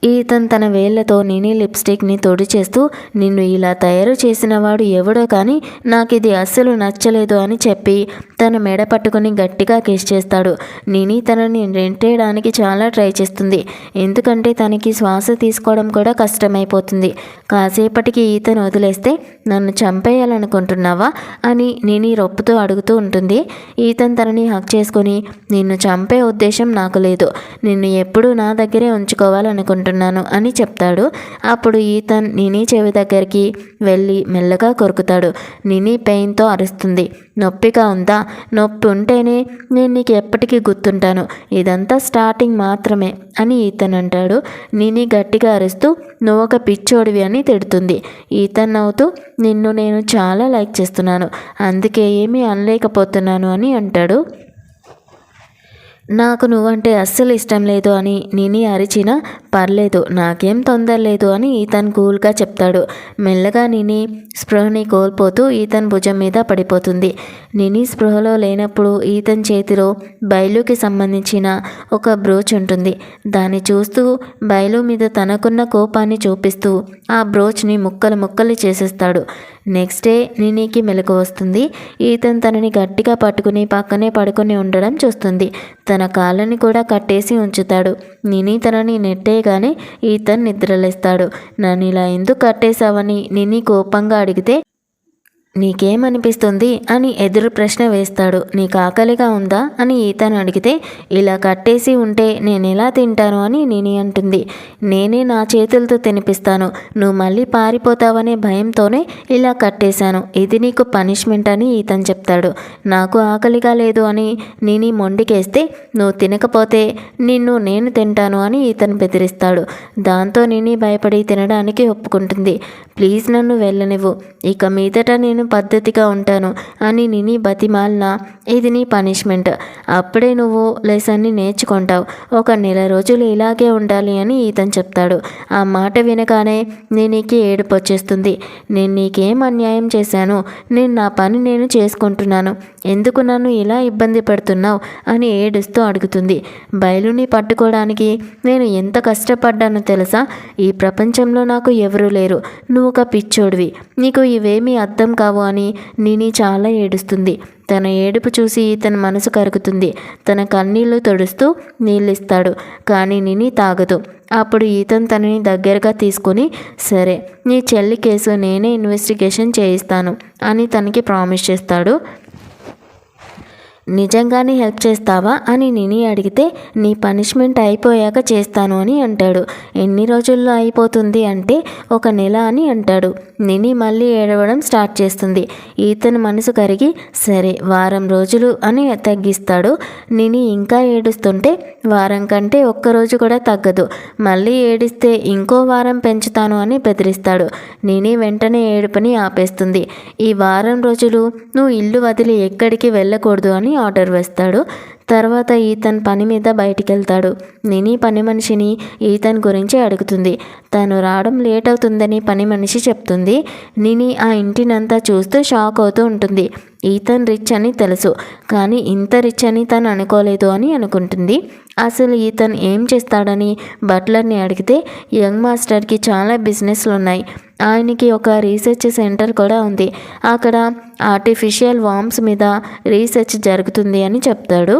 ఈతన్ తన వేళ్లతో నిని లిప్స్టిక్ని తొడి చేస్తూ, నిన్ను ఇలా తయారు చేసినవాడు ఎవడో కానీ నాకు ఇది అస్సలు నచ్చలేదు అని చెప్పి తన మెడ పట్టుకుని గట్టిగా కిస్ చేస్తాడు. నిని తనని రెంటేయడానికి చాలా ట్రై చేస్తుంది, ఎందుకంటే తనకి శ్వాస తీసుకోవడం కూడా కష్టమైపోతుంది. కాసేపటికి ఈతను వదిలేస్తే నన్ను చంపేయాలనుకుంటున్నావా అని నిని రొప్పుతూ అడుగుతూ ఉంటుంది. ఈతన్ తనని హక్ చేసుకుని, నిన్ను చంపే ఉద్దేశం నాకు లేదు, నిన్ను ఎప్పుడూ నా దగ్గరే ఉంచుకోవాలనుకుంటున్నాను అని చెప్తాడు. అప్పుడు ఈతన్ నిని చెవి దగ్గరికి వెళ్ళి మెల్లగా కొరుకుతాడు. నిని పెయిన్తో అరుస్తుంది. నొప్పిగా ఉందా? నొప్పి ఉంటేనే నేను నీకు ఎప్పటికీ గుర్తుంటాను, ఇదంతా స్టార్టింగ్ మాత్రమే అని ఈతన్ అంటాడు. నిని గట్టిగా అరుస్తూ నువ్వు ఒక పిచ్చోడివి అని తిడుతుంది. ఈతన్ నవ్వుతూ నిన్ను నేను చాలా లైక్ చేస్తున్నాను, అందుకే ఏమీ అనలేకపోతున్నాను అని అంటాడు. నాకు నువ్వంటే అస్సలు ఇష్టం లేదు అని నిని అరిచినా పర్లేదు, నాకేం తొందర లేదు అని ఈతన్ కూల్గా చెప్తాడు. మెల్లగా నిని స్పృహని కోల్పోతూ ఈతన్ భుజం మీద పడిపోతుంది. నిని స్పృహలో లేనప్పుడు ఈతన్ చేతిలో బైలుకి సంబంధించిన ఒక బ్రోచ్ ఉంటుంది. దాన్ని చూస్తూ బైలు మీద తనకున్న కోపాన్ని చూపిస్తూ ఆ బ్రోచ్ని ముక్కలు ముక్కలు చేసేస్తాడు. నెక్స్ట్ డే నినికి మెలకు వస్తుంది. ఈతన్ తనని గట్టిగా పట్టుకుని పక్కనే పడుకొని ఉండడం చూస్తుంది. తన కాళ్ళని కూడా కట్టేసి ఉంచుతాడు. నిని తనని నెట్టేయగానే ఈతన్ నిద్రలేస్తాడు. నన్ను ఇలా ఎందుకు కట్టేశావని నిని కోపంగా అడిగితే, నీకేమనిపిస్తుంది అని ఎదురు ప్రశ్న వేస్తాడు. నీకు ఆకలిగా ఉందా అని ఈతన్ అడిగితే, ఇలా కట్టేసి ఉంటే నేను ఎలా తింటాను అని నిని అంటుంది. నేనే నా చేతులతో తినిపిస్తాను, నువ్వు మళ్ళీ పారిపోతావనే భయంతోనే ఇలా కట్టేశాను, ఇది నీకు పనిష్మెంట్ అని ఈతన్ చెప్తాడు. నాకు ఆకలిగా లేదు అని నిని మొండికేస్తే, నువ్వు తినకపోతే నిన్ను నేను తింటాను అని ఈతన్ బెదిరిస్తాడు. దాంతో నిని భయపడి తినడానికి ఒప్పుకుంటుంది. ప్లీజ్ నన్ను వెళ్ళనివ్వు, ఇక మీదట నేను పద్ధతిగా ఉంటాను అని నిని బతిమాలినా ఇది నీ పనిష్మెంట్, అప్పుడే నువ్వు లెసన్ని నేర్చుకుంటావు, ఒక నెల రోజులు ఇలాగే ఉండాలి అని ఈతన్ చెప్తాడు. ఆ మాట వినగానే నినికి ఏడుపు వచ్చేస్తుంది. నేను నీకేం అన్యాయం చేశాను? నేను నా పని నేను చేసుకుంటున్నాను, ఎందుకు నన్ను ఇలా ఇబ్బంది పెడుతున్నావు అని ఏడుస్తూ అడుగుతుంది. బయలుని పట్టుకోవడానికి నేను ఎంత కష్టపడ్డానో తెలుసా? ఈ ప్రపంచంలో నాకు ఎవరూ లేరు, నువ్వు ఒక పిచ్చోడివి, నీకు ఇవేమీ అర్థం కావు అని నిని చాలా ఏడుస్తుంది. తన ఏడుపు చూసి తన మనసు కరుగుతుంది. తన కన్నీళ్లు తుడుస్తూ నీళ్ళిస్తాడు, కానీ నిని తాగదు. అప్పుడు ఈతన్ తనని దగ్గరగా తీసుకొని, సరే నీ చెల్లి కేసు నేనే ఇన్వెస్టిగేషన్ చేయిస్తాను అని తనకి ప్రామిస్ చేస్తాడు. నిజంగానే హెల్ప్ చేస్తావా అని నిని అడిగితే, నీ పనిష్మెంట్ అయిపోయాక చేస్తాను అని అంటాడు. ఎన్ని రోజుల్లో అయిపోతుంది అంటే 1 నెల అని అంటాడు. నిని మళ్ళీ ఏడవడం స్టార్ట్ చేస్తుంది. ఈతన్ మనసు కరిగి సరే 1 వారం రోజులు అని తగ్గిస్తాడు. నిని ఇంకా ఏడుస్తుంటే వారం కంటే 1 రోజు కూడా తగ్గదు, మళ్ళీ ఏడిస్తే ఇంకో 1 వారం పెంచుతాను అని బెదిరిస్తాడు. నిని వెంటనే ఏడుపుని ఆపేస్తుంది. ఈ 1 వారం రోజులు నువ్వు ఇల్లు వదిలి ఎక్కడికి వెళ్ళకూడదు అని ఆర్డర్ వేస్తాడు. తర్వాత ఈతన్ పని మీద బయటికి వెళ్తాడు. నిని పని మనిషిని ఈతన్ గురించి అడుగుతుంది. తను రావడం లేట్ అవుతుందని పని మనిషి చెప్తుంది. నిని ఆ ఇంటినంతా చూస్తూ షాక్ అవుతూ ఉంటుంది. ఈతన్ రిచ్ అని తెలుసు, కానీ ఇంత రిచ్ అని తను అనుకోలేదు అని అనుకుంటుంది. అసలు ఈతన్ ఏం చేస్తాడని బట్లర్ని అడిగితే, యంగ్ మాస్టర్కి చాలా బిజినెస్లు ఉన్నాయి, ఆయనకి ఒక రీసెర్చ్ సెంటర్ కూడా ఉంది, అక్కడ ఆర్టిఫిషియల్ వామ్స్ మీద రీసెర్చ్ జరుగుతుంది అని చెప్తాడు.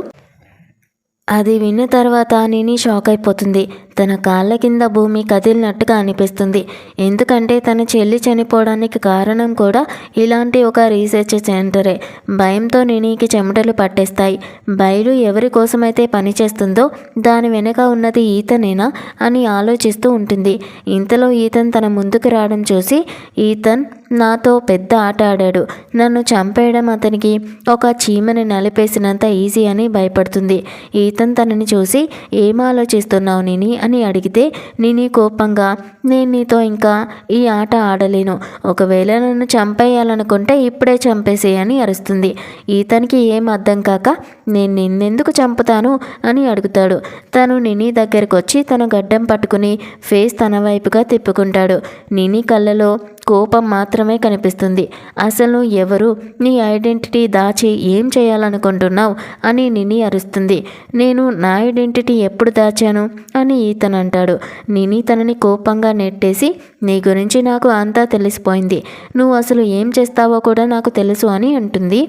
అది విన్న తర్వాత నిని షాక్ అయిపోతుంది. తన కాళ్ళ కింద భూమి కదిలినట్టుగా అనిపిస్తుంది. ఎందుకంటే తన చెల్లి చనిపోవడానికి కారణం కూడా ఇలాంటి ఒక రీసెర్చ్ సెంటరే. భయంతో నినికి చెమటలు పట్టేస్తాయి. బయలు ఎవరి కోసమైతే పనిచేస్తుందో దాని వెనక ఉన్నది ఈతనేనా అని ఆలోచిస్తూ ఉంటుంది. ఇంతలో ఈతన్ తన ముందుకు రావడం చూసి, ఈతన్ నాతో పెద్ద ఆట ఆడాడు, నన్ను చంపేయడం అతనికి ఒక చీమని నలిపేసినంత ఈజీ అని భయపడుతుంది. ఈతన్ తనని చూసి, ఏం ఆలోచిస్తున్నావు నిని అని అని అడిగితే నిని కోపంగా నేను నీతో ఇంకా ఈ ఆట ఆడలేను, ఒకవేళ నన్ను చంపేయాలనుకుంటే ఇప్పుడే చంపేసే అని అరుస్తుంది. ఈతనికి ఏం అర్థం కాక నేను నిన్నెందుకు చంపుతాను అని అడుగుతాడు. తను నిని దగ్గరకు వచ్చి తన గడ్డం పట్టుకుని ఫేస్ తన వైపుగా తిప్పుకుంటాడు. నిని కళ్ళలో కోపం మాత్రమే కనిపిస్తుంది. అసలు ఎవరు, నీ ఐడెంటిటీ దాచి ఏం చేయాలనుకుంటున్నావు అని నిని అరుస్తుంది. నేను నా ఐడెంటిటీ ఎప్పుడు దాచాను అని ఈతన్ అంటాడు. నిని తనని కోపంగా నెట్టేసి నీ గురించి నాకు అంతా తెలిసిపోయింది, నువ్వు అసలు ఏం చేస్తావో కూడా నాకు తెలుసు అని అంటుంది.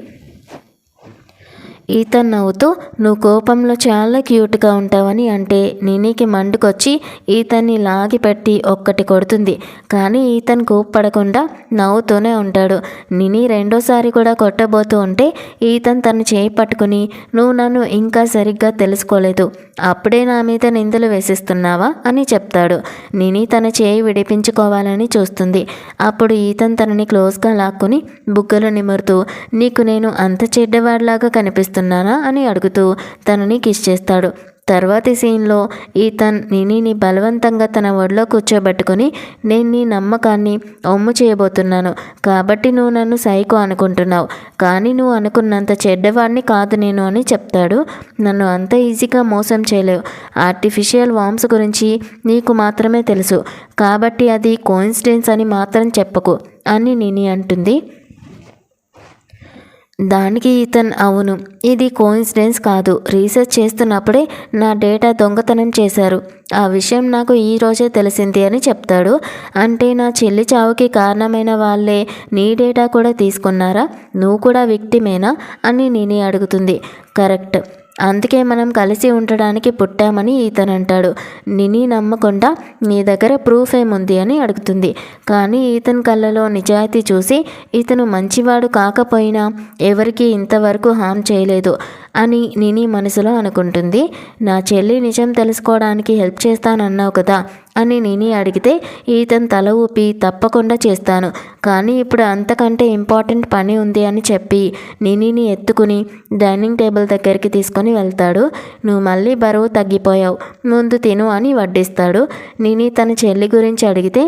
ఈతన్ నవ్వుతూ నువ్వు కోపంలో చాలా క్యూట్గా ఉంటావని అంటే నినికి మండుకొచ్చి ఈతన్ని లాగి పెట్టి ఒక్కటి కొడుతుంది. కానీ ఈతన్ కోప్పడకుండా నవ్వుతూనే ఉంటాడు. నిని రెండోసారి కూడా కొట్టబోతూ ఉంటే ఈతన్ తన చేయి పట్టుకుని నువ్వు నన్ను ఇంకా సరిగ్గా తెలుసుకోలేదు, అప్పుడే నా మీద నిందలు వేసిస్తున్నావా అని చెప్తాడు. నిని తన చేయి విడిపించుకోవాలని చూస్తుంది. అప్పుడు ఈతన్ తనని క్లోజ్గా లాక్కుని బుగ్గలు నిమురుతూ నీకు నేను అంత చెడ్డవాడిలాగా కనిపిస్తున్నానా అని అడుగుతూ తనని కిస్ చేస్తాడు. తర్వాతి సీన్లో ఈతన్ నినిని బలవంతంగా తన ఒడిలో కూర్చోబెట్టుకుని నేను నీ నమ్మకాన్ని ఒమ్ము చేయబోతున్నాను, కాబట్టి నువ్వు నన్ను సైకో అనుకుంటున్నావు, కానీ నువ్వు అనుకున్నంత చెడ్డవాడిని కాదు నేను అని చెప్తాడు. నన్ను అంత ఈజీగా మోసం చేయలేవు, ఆర్టిఫిషియల్ వామ్స్ గురించి నీకు మాత్రమే తెలుసు, కాబట్టి అది కోయిన్సిడెన్స్ అని మాత్రం చెప్పకు అని నిని అంటుంది. దానికి ఈతన్ అవును, ఇది కోయిన్సిడెన్స్ కాదు, రీసెర్చ్ చేస్తున్నప్పుడే నా డేటా దొంగతనం చేశారు, ఆ విషయం నాకు ఈరోజే తెలిసింది అని చెప్తాడు. అంటే నా చెల్లి చావుకి కారణమైన వాళ్ళే నీ డేటా కూడా తీసుకున్నారా, నువ్వు కూడా విక్టిమేనా అని నిని అడుగుతుంది. కరెక్ట్, అందుకే మనం కలిసి ఉండడానికి పుట్టామని ఈతన్ అంటాడు. నిని నమ్మకుండా నీ దగ్గర ప్రూఫ్ ఏముంది అని అడుగుతుంది. కానీ ఈతన్ కళ్ళలో నిజాయితీ చూసి ఇతను మంచివాడు కాకపోయినా ఎవరికి ఇంతవరకు హామ్ చేయలేదు అని నిని మనసులో అనుకుంటుంది. నా చెల్లి నిజం తెలుసుకోవడానికి హెల్ప్ చేస్తానన్నావు కదా అని నిని అడిగితే ఈతన్ తల ఊపి తప్పకుండా చేస్తాను, కానీ ఇప్పుడు అంతకంటే ఇంపార్టెంట్ పని ఉంది అని చెప్పి నినిని ఎత్తుకుని డైనింగ్ టేబుల్ దగ్గరికి తీసుకొని వెళ్తాడు. నువ్వు మళ్ళీ బరువు తగ్గిపోయావు, ముందు తిను అని వడ్డిస్తాడు. నిని తన చెల్లి గురించి అడిగితే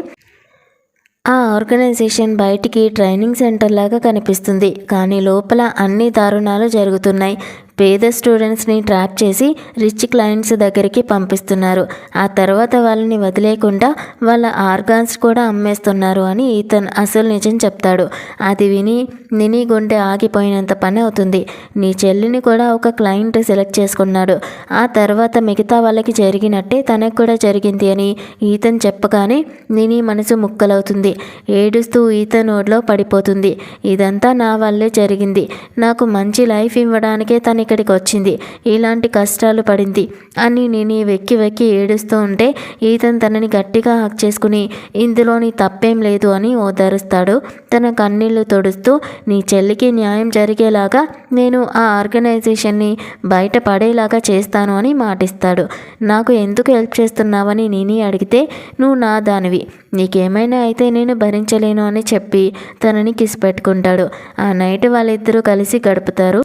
ఆ ఆర్గనైజేషన్ బయటికి ట్రైనింగ్ సెంటర్ లాగా కనిపిస్తుంది, కానీ లోపల అన్ని దారుణాలు జరుగుతున్నాయి. పేద స్టూడెంట్స్ని ట్రాప్ చేసి రిచ్ క్లయింట్స్ దగ్గరికి పంపిస్తున్నారు, ఆ తర్వాత వాళ్ళని వదిలేకుండా వాళ్ళ ఆర్గాన్స్ కూడా అమ్మేస్తున్నారు అని ఈతన్ అసలు నిజం చెప్తాడు. అది విని నిని గుండె ఆగిపోయినంత పని అవుతుంది. నీ చెల్లిని కూడా ఒక క్లయింట్ సెలెక్ట్ చేసుకున్నాడు, ఆ తర్వాత మిగతా వాళ్ళకి జరిగినట్టే తనకు కూడా జరిగింది అని ఈతన్ చెప్పగానే నిని మనసు ముక్కలవుతుంది. ఏడుస్తూ ఈతన్ నోడ్లో పడిపోతుంది. ఇదంతా నా వల్లే జరిగింది, నాకు మంచి లైఫ్ ఇవ్వడానికే తను ఇక్కడికి వచ్చింది, ఇలాంటి కష్టాలు పడింది అని నిని వెక్కి వెక్కి ఏడుస్తూ ఉంటే ఈతన్ తనని గట్టిగా హక్ చేసుకుని ఇందులో నీ తప్పేం లేదు అని ఓదారుస్తాడు. తన కన్నీళ్లు తొడుస్తూ నీ చెల్లికి న్యాయం జరిగేలాగా నేను ఆ ఆర్గనైజేషన్ని బయట పడేలాగా చేస్తాను అని మాటిస్తాడు. నాకు ఎందుకు హెల్ప్ చేస్తున్నావని నిని అడిగితే నువ్వు నా దానివి, నీకేమైనా అయితే నేను భరించలేను అని చెప్పి తనని కిస్ పెట్టుకుంటాడు. ఆ నైట్ వాళ్ళిద్దరూ కలిసి గడుపుతారు.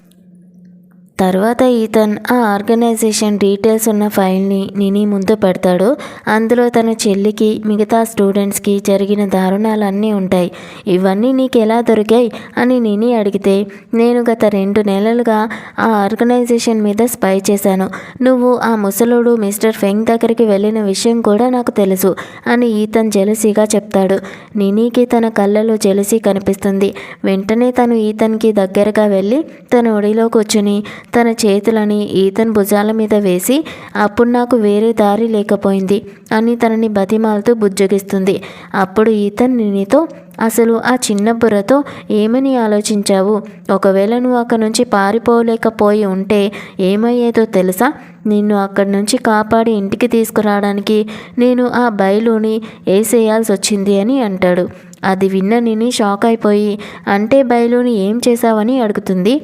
తర్వాత ఈతన్ ఆ ఆర్గనైజేషన్ డీటెయిల్స్ ఉన్న ఫైల్ని నిని ముందు పెడతాడు. అందులో తన చెల్లికి మిగతా స్టూడెంట్స్కి జరిగిన దారుణాలన్నీ ఉంటాయి. ఇవన్నీ నీకు ఎలా దొరికాయి అని నిని అడిగితే నేను గత 2 నెలలుగా ఆ ఆర్గనైజేషన్ మీద స్పై చేశాను, నువ్వు ఆ ముసలుడు మిస్టర్ ఫెంగ్ దగ్గరికి వెళ్ళిన విషయం కూడా నాకు తెలుసు అని ఈతన్ జెలసీగా చెప్తాడు. నినికి తన కళ్ళలో జెలసీ కనిపిస్తుంది. వెంటనే తను ఈతన్కి దగ్గరగా వెళ్ళి తన ఒడిలో కూర్చుని తన చేతులని ఈతన్ భుజాల మీద వేసి అప్పుడు నాకు వేరే దారి లేకపోయింది అని తనని బతిమాలుతూ బుజ్జగిస్తుంది. అప్పుడు ఈతన్ నినితో అసలు ఆ చిన్న బుర్రతో ఏమని ఆలోచించావు, ఒకవేళ నువ్వు అక్కడి నుంచి పారిపోలేకపోయి ఉంటే ఏమయ్యేదో తెలుసా, నిన్ను అక్కడి నుంచి కాపాడి ఇంటికి తీసుకురావడానికి నేను ఆ బయలుని వేసేయాల్సి వచ్చింది అని అంటాడు. అది విన్న నిని షాక్ అయిపోయి అంటే బయలుని ఏం చేశావని అడుగుతుంది.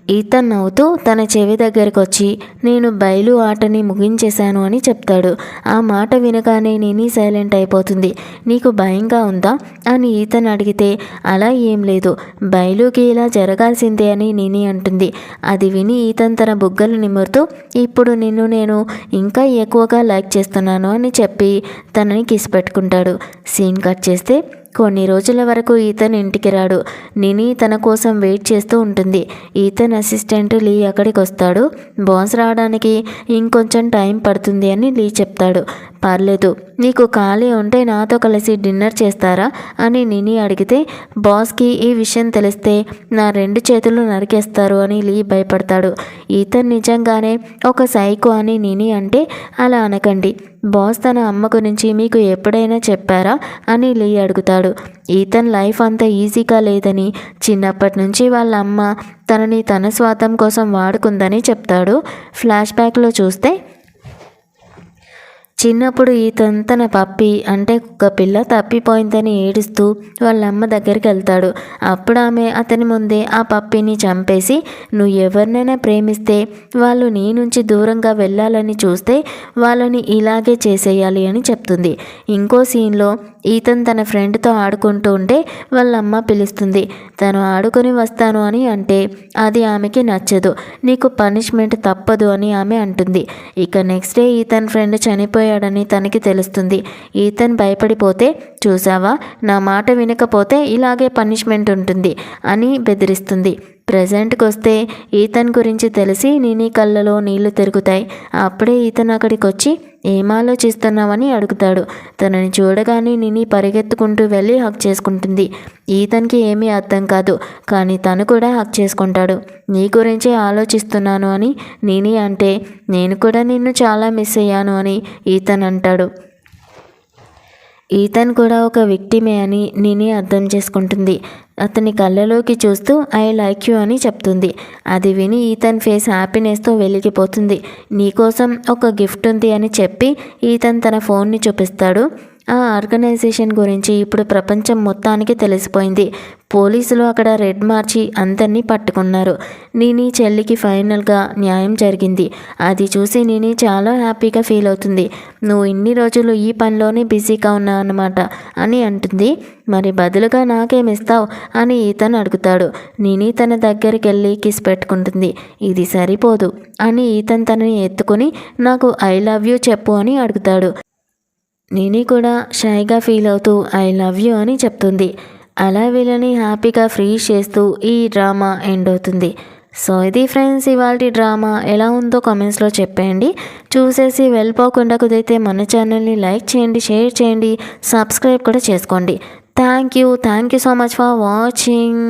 ఈతన్ నవ్వుతూ తన చెవి దగ్గరికి వచ్చి నేను బయలు ఆటని ముగించేశాను అని చెప్తాడు. ఆ మాట వినగానే నిని సైలెంట్ అయిపోతుంది. నీకు భయంగా ఉందా అని ఈతన్ అడిగితే అలా ఏం లేదు, బయలుకి ఇలా జరగాల్సిందే అని నిని అంటుంది. అది విని ఈతన్ తన బుగ్గలు నిమురుతూ ఇప్పుడు నిన్ను నేను ఇంకా ఎక్కువగా లైక్ చేస్తున్నాను అని చెప్పి తనని కిస్ పెట్టుకుంటాడు. సీన్ కట్ చేస్తే కొన్ని రోజుల వరకు ఈతన్ ఇంటికి రాడు. నిని తన కోసం వెయిట్ చేస్తూ ఉంటుంది. ఈతన్ అసిస్టెంట్ లీ అక్కడికి వస్తాడు. బాస్ రావడానికి ఇంకొంచెం టైం పడుతుంది అని లీ చెప్తాడు. పర్లేదు, నీకు ఖాళీ ఉంటే నాతో కలిసి డిన్నర్ చేస్తారా అని నిని అడిగితే బాస్కి ఈ విషయం తెలిస్తే నా 2 చేతులు నరికేస్తారు అని లీ భయపడతాడు. ఈతన్ నిజంగానే ఒక సైకో అని నిని అంటే అలా అనకండి, బాస్ తన అమ్మ గురించి మీకు ఎప్పుడైనా చెప్పారా అని లీ అడుగుతాడు. ఈతన్ లైఫ్ అంత ఈజీగా లేదని, చిన్నప్పటి నుంచి వాళ్ళ అమ్మ తనని తన స్వార్థం కోసం వాడుకుందని చెప్తాడు. ఫ్లాష్ బ్యాక్లో చూస్తే చిన్నప్పుడు ఈతన్ తన పప్పి అంటే కుక్క పిల్ల తప్పిపోయిందని ఏడుస్తూ వాళ్ళ అమ్మ దగ్గరికి వెళ్తాడు. అప్పుడు ఆమె అతని ముందే ఆ పప్పిని చంపేసి నువ్వు ఎవరినైనా ప్రేమిస్తే వాళ్ళు నీ నుంచి దూరంగా వెళ్ళాలని చూస్తే వాళ్ళని ఇలాగే చేసేయాలి అని చెప్తుంది. ఇంకో సీన్లో ఈతన్ తన ఫ్రెండ్తో ఆడుకుంటూ ఉంటే వాళ్ళ అమ్మ పిలుస్తుంది. తను ఆడుకొని వస్తాను అని అంటే అది ఆమెకి నచ్చదు. నీకు పనిష్మెంట్ తప్పదు అని ఆమె అంటుంది. ఇక నెక్స్ట్ డే ఈతన్ ఫ్రెండ్ చనిపోయాడని తనకి తెలుస్తుంది. ఈతన్ భయపడిపోతే చూసావా, నా మాట వినకపోతే ఇలాగే పనిష్మెంట్ ఉంటుంది అని బెదిరిస్తుంది. ప్రజెంట్కి వస్తే ఈతన్ గురించి తెలిసి నిని కళ్ళలో నీళ్లు తిరుగుతాయి. అప్పుడే ఈతన్ అక్కడికి వచ్చి ఏం ఆలోచిస్తున్నావని అడుగుతాడు. తనని చూడగానే నిని పరిగెత్తుకుంటూ వెళ్ళి హక్ చేసుకుంటుంది. ఈతన్కి ఏమీ అర్థం కాదు, కానీ తను కూడా హక్ చేసుకుంటాడు. నీ గురించే ఆలోచిస్తున్నాను అని నిని అంటే నేను కూడా నిన్ను చాలా మిస్ అయ్యాను అని ఈతన్ అంటాడు. ఈతన్ కూడా ఒక విక్టిమే అని నిని అర్థం చేసుకుంటుంది. అతని కళ్ళలోకి చూస్తూ ఐ లైక్ యూ అని చెప్తుంది. అది విని ఈతన్ ఫేస్ హ్యాపీనెస్తో వెలిగిపోతుంది. నీకోసం ఒక గిఫ్ట్ ఉంది అని చెప్పి ఈతన్ తన ఫోన్ని చూపిస్తాడు. ఆ ఆర్గనైజేషన్ గురించి ఇప్పుడు ప్రపంచం మొత్తానికి తెలిసిపోయింది. పోలీసులు అక్కడ రెడ్ మార్చి అందరినీ పట్టుకున్నారు. నిని చెల్లికి ఫైనల్గా న్యాయం జరిగింది. అది చూసి నిని చాలా హ్యాపీగా ఫీల్ అవుతుంది. నువ్వు ఇన్ని రోజులు ఈ పనిలోనే బిజీగా ఉన్నావు అన్నమాట అని అంటుంది. మరి బదులుగా నాకేమిస్తావు అని ఈతన్ అడుగుతాడు. నిని తన దగ్గరికి వెళ్ళి కిస్ పెట్టుకుంటుంది. ఇది సరిపోదు అని ఈతన్ తనని ఎత్తుకుని నాకు ఐ లవ్ యూ చెప్పు అని అడుగుతాడు. నిని కూడా షైగా ఫీల్ అవుతూ ఐ లవ్ యూ అని చెప్తుంది. అలా వీళ్ళని హ్యాపీగా ఫ్రీ చేస్తూ ఈ డ్రామా ఎండ్ అవుతుంది. సో ఇది ఫ్రెండ్స్ ఇవాళ డ్రామా ఎలా ఉందో కామెంట్స్లో చెప్పేయండి. చూసేసి వెళ్ళిపోకుండా కుదిరితే మన ఛానల్ని లైక్ చేయండి, షేర్ చేయండి, సబ్స్క్రైబ్ కూడా చేసుకోండి. Thank you so much for watching.